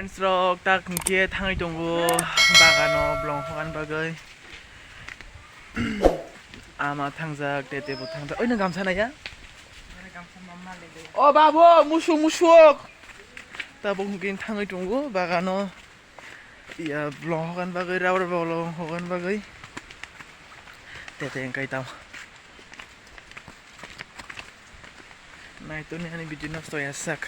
Friends rok tak kia thang tunggu bagano blong hokan bagai ama tangjak tete bu tangjak oi nang gamsa na ya oh babo musuk ta bu mungkin thang tunggu bagano ya blong hokan bagai rawar blong hokan bagai tete yang kai tau nah itu nih ani video nafsu ya sak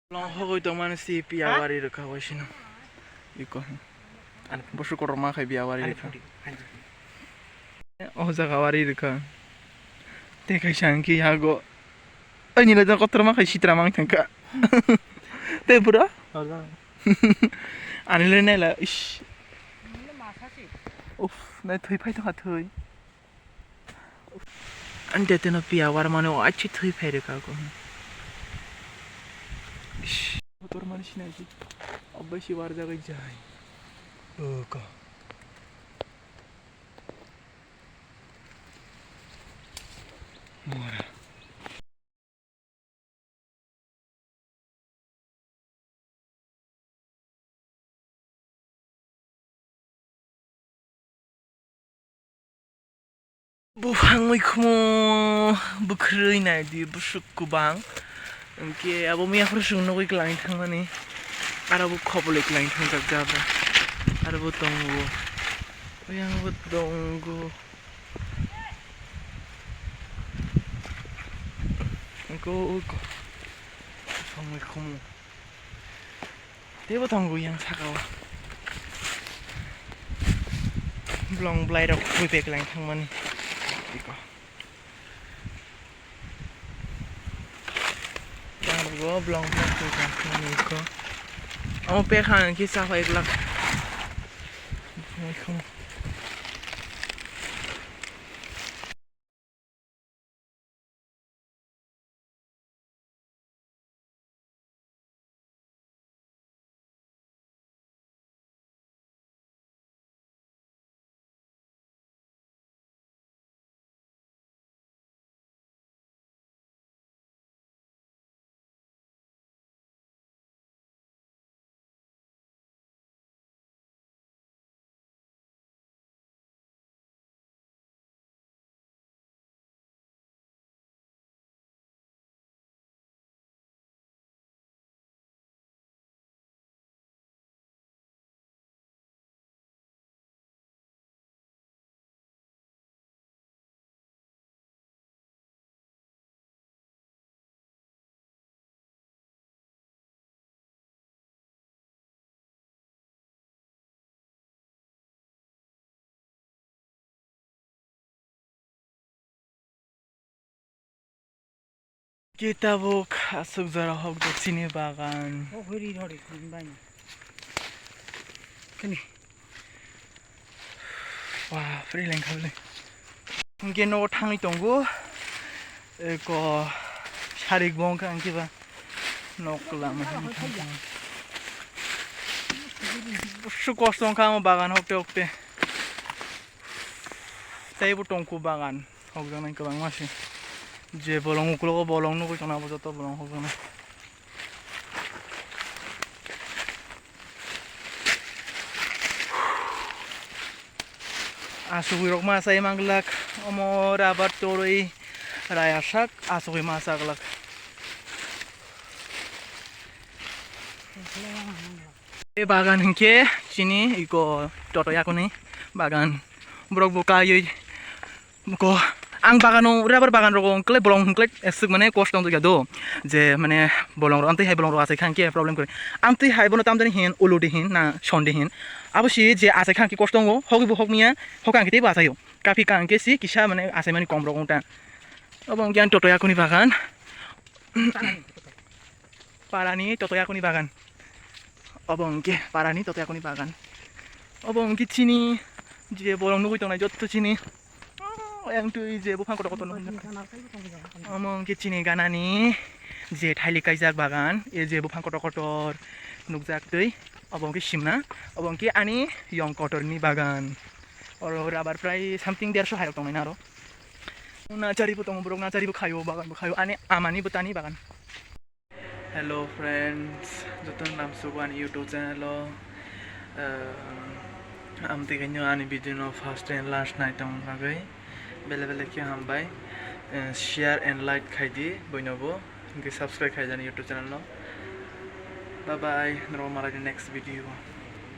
blong hogoi tong man si piawari rekha wasino iko bosu korma khai piawari rekha oh jaga wari rekha te kai shanki yago ai ni la kotor ma khai sitra mang thangka te pura ani le nela ish uff na thoi phai thang thoi an te te no piawar mane o achi thoi phai rekha ko kotor man sinaji abbai si war jaga jai ka mora buhang moi khumo bukrui nai di busuk kubang engke abo miya frusung no klain thangmani arabu khobole klain thangjak jaba arabu tongo oyang bu tongo go somoi khumo tebo tongo yang sakawa blong blai rok khui pe klain thangmani iko go blong blong khui ka thangmani iko amo pe khan ki sa phai lak somoi khumo kita buk asuk jara hok do tini bagan oh hori hori bani kani wah free leng khable ngke no thangi tongo ko sharik bong kan ki ba nok lama su kostong kham bagan hokte hokte taibu tongku bagan hok janai kabang masi je bolong ukulo ko bolong no ko chona bo joto bolong hok jana Asugui rok masa manglak omor abar toroi raya sak asugui masa glak. E bagan hingke chini iko toto yakuni bagan brok bukai ko ang bagano rabar bagan rok ongkle bolong hingkle esuk mane kost ong do je mane bolong ro anti hai bolong ro ase khanke problem kore anti hai bono tamdani hin uludi hin na sonde hin abusi je ase khanke kost ong hogi bu hokmiya hokang kite basayo kapi kangke si kisha mane ase mane kom rok ongta obong gian toto yakuni bagan parani toto yakuni bagan obong ke parani toto yakuni bagan obong ki chini je bolong nugui tongnai jotto chini yang tu je bufang kotor kotor omong ke chini ganani je thaili kaijak bagan e je bufang kotor kotor nukjak tui obong ke simna obong ke ani yong kotor ni bagan or abar prai something 150 hairok tongnai naro na chari bu tong borok na chari bu khayo bagan bu khayo ani amani butani bagan. Hello friends, joton nam suban YouTube channel lo am tigenyo ani video no first and last night tong bagai bele bele ke hambai share and like khaidi boinobo ke subscribe khaijani YouTube channel no bye bye normal next video.